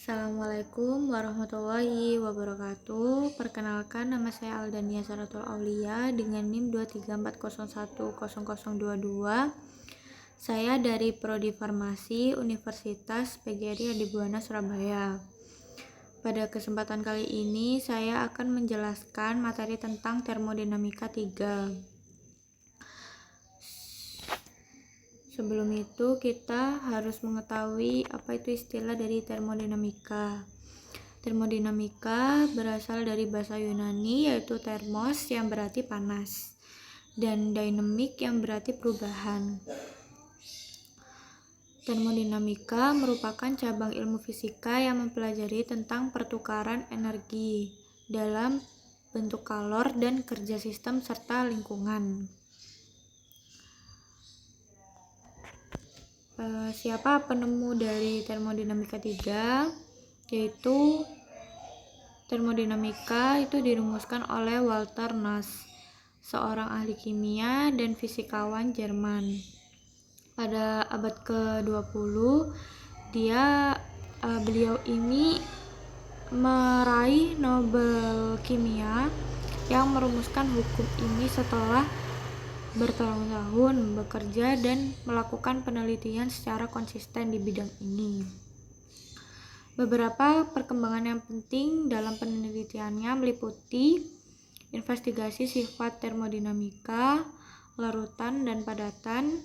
Assalamualaikum warahmatullahi wabarakatuh. Perkenalkan, nama saya Aldania Saratul Aulia dengan NIM 234010022. Saya dari Prodi Farmasi Universitas PGRI Adibuana Surabaya. Pada kesempatan kali ini saya akan menjelaskan materi tentang termodinamika 3. Sebelum itu kita harus mengetahui apa itu istilah dari termodinamika. Termodinamika berasal dari bahasa Yunani yaitu thermos yang berarti panas dan dynamic yang berarti perubahan. Termodinamika merupakan cabang ilmu fisika yang mempelajari tentang pertukaran energi dalam bentuk kalor dan kerja sistem serta lingkungan. Siapa penemu dari termodinamika 3? Yaitu termodinamika itu dirumuskan oleh Walter Nernst, seorang ahli kimia dan fisikawan Jerman. Pada abad ke-20, beliau ini meraih Nobel Kimia yang merumuskan hukum ini setelah bertahun-tahun bekerja dan melakukan penelitian secara konsisten di bidang ini. Beberapa perkembangan yang penting dalam penelitiannya meliputi investigasi sifat termodinamika, larutan dan padatan,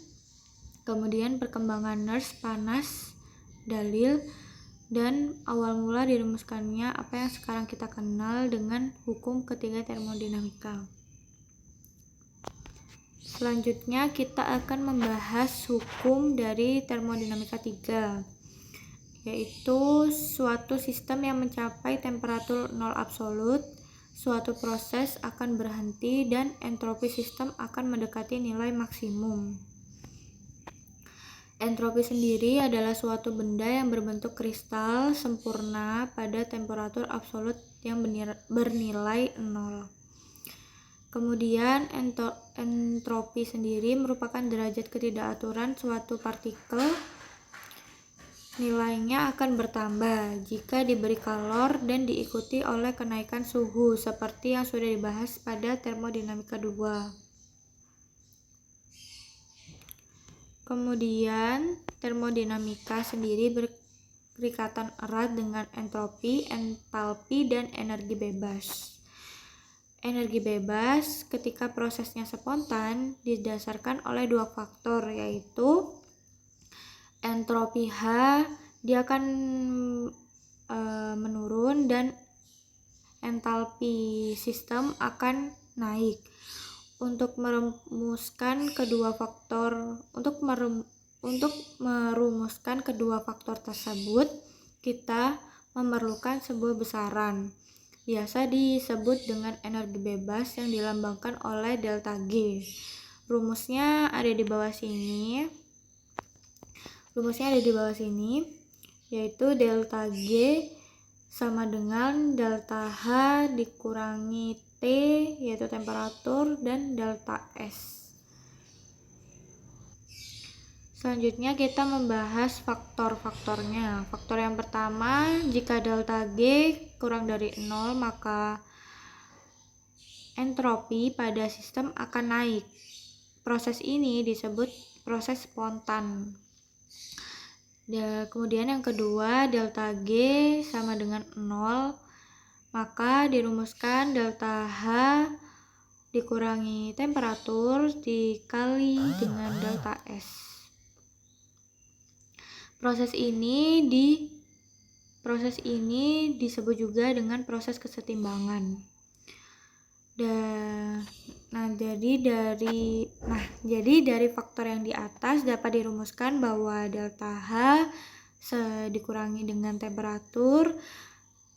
kemudian perkembangan Nernst panas, dalil, dan awal mula dirumuskannya apa yang sekarang kita kenal dengan hukum ketiga termodinamika. Selanjutnya kita akan membahas hukum dari termodinamika 3, yaitu suatu sistem yang mencapai temperatur nol absolut, suatu proses akan berhenti dan entropi sistem akan mendekati nilai maksimum. Entropi sendiri adalah suatu benda yang berbentuk kristal sempurna pada temperatur absolut yang bernilai 0. Kemudian entropi sendiri merupakan derajat ketidakaturan suatu partikel. Nilainya akan bertambah jika diberi kalor dan diikuti oleh kenaikan suhu seperti yang sudah dibahas pada termodinamika 2. Kemudian termodinamika sendiri berikatan erat dengan entropi, entalpi, dan energi bebas. Energi bebas ketika prosesnya spontan didasarkan oleh dua faktor, yaitu entropi H dia akan menurun dan entalpi sistem akan naik. Untuk merumuskan kedua tersebut, kita memerlukan sebuah besaran, biasa disebut dengan energi bebas yang dilambangkan oleh delta G. Rumusnya ada di bawah sini, yaitu delta G sama dengan delta H dikurangi T, yaitu temperatur, dan delta S. Selanjutnya kita membahas faktor-faktornya. Faktor yang pertama, jika delta G kurang dari 0, maka entropi pada sistem akan naik. Proses ini disebut proses spontan. Kemudian yang kedua, delta G sama dengan 0, maka dirumuskan delta H dikurangi temperatur dikali dengan delta S. Proses ini disebut juga dengan proses kesetimbangan. Jadi dari faktor yang di atas dapat dirumuskan bahwa delta H dikurangi dengan temperatur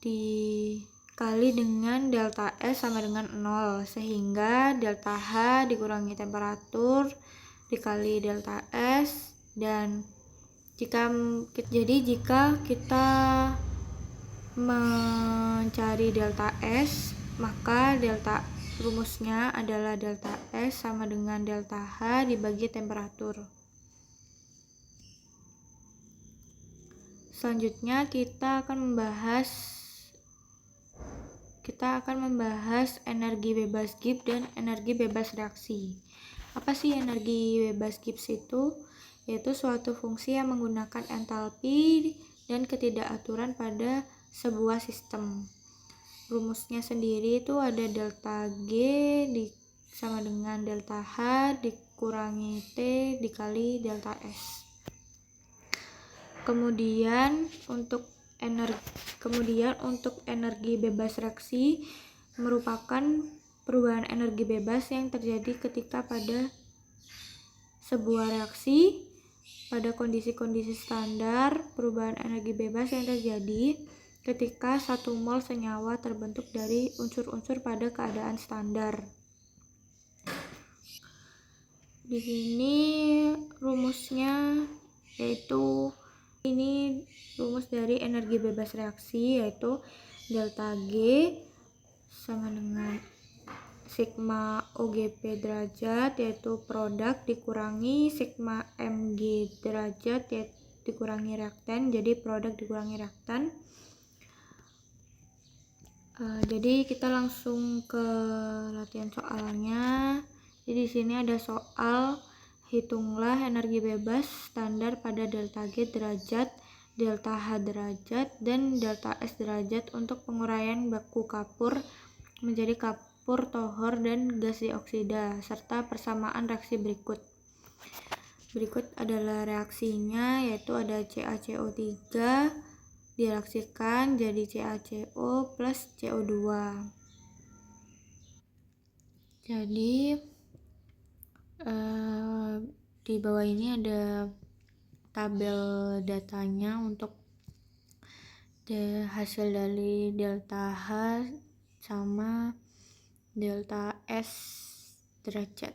dikali dengan delta S sama dengan 0, sehingga delta H dikurangi temperatur dikali delta S, dan jika kita mencari delta S, maka rumusnya adalah delta S sama dengan delta H dibagi temperatur. Selanjutnya kita akan membahas energi bebas Gibbs dan energi bebas reaksi. Apa sih energi bebas Gibbs itu? Yaitu suatu fungsi yang menggunakan entalpi dan ketidakaturan pada sebuah sistem. Rumusnya sendiri itu ada delta G sama dengan delta H dikurangi T dikali delta S. Kemudian untuk energi bebas reaksi merupakan perubahan energi bebas yang terjadi ketika pada sebuah reaksi pada kondisi-kondisi standar. Perubahan energi bebas yang terjadi ketika 1 mol senyawa terbentuk dari unsur-unsur pada keadaan standar. Di sini rumusnya yaitu ini rumus dari energi bebas reaksi, yaitu delta G sama dengan sigma OGP derajat, yaitu produk dikurangi sigma MG derajat, yaitu dikurangi reaktan, jadi produk dikurangi reaktan. Jadi kita langsung ke latihan soalnya. Jadi di sini ada soal, hitunglah energi bebas standar pada delta G derajat, delta H derajat, dan delta S derajat untuk penguraian baku kapur menjadi kapur tohor dan gas dioksida, serta persamaan reaksi berikut. Berikut adalah reaksinya, yaitu ada CaCO3 direaksikan jadi CaCO plus CO2. Jadi di bawah ini ada tabel datanya untuk hasil dari delta H sama delta S derajat.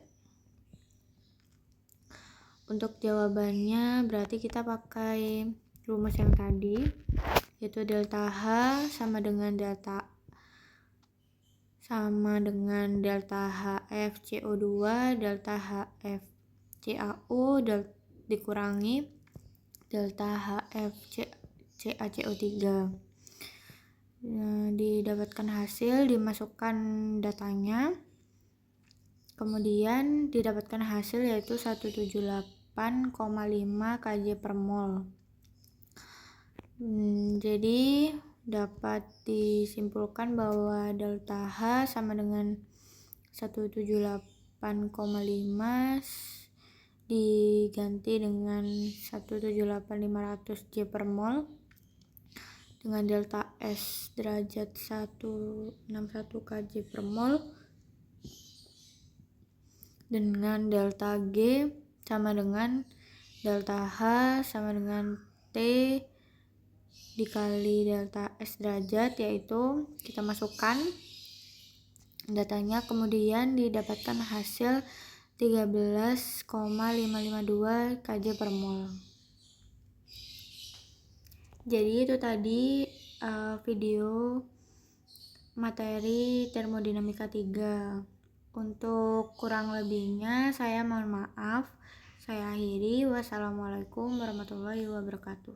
Untuk jawabannya berarti kita pakai rumus yang tadi, yaitu delta H sama dengan delta HF CO2 delta HF CaO dikurangi delta HF CaCO3. Didapatkan hasil, dimasukkan datanya, kemudian didapatkan hasil yaitu 178,5 Kg per mol. Jadi dapat disimpulkan bahwa delta H sama dengan 178,5 diganti dengan 178.500 J per mol, dengan delta S derajat 161 Kg per mol, dengan delta G sama dengan delta H sama dengan T dikali delta S derajat, yaitu kita masukkan datanya, kemudian didapatkan hasil 13,552 Kg per mol. Jadi itu tadi video materi termodinamika 3. Untuk kurang lebihnya saya mohon maaf. Saya akhiri. Wassalamualaikum warahmatullahi wabarakatuh.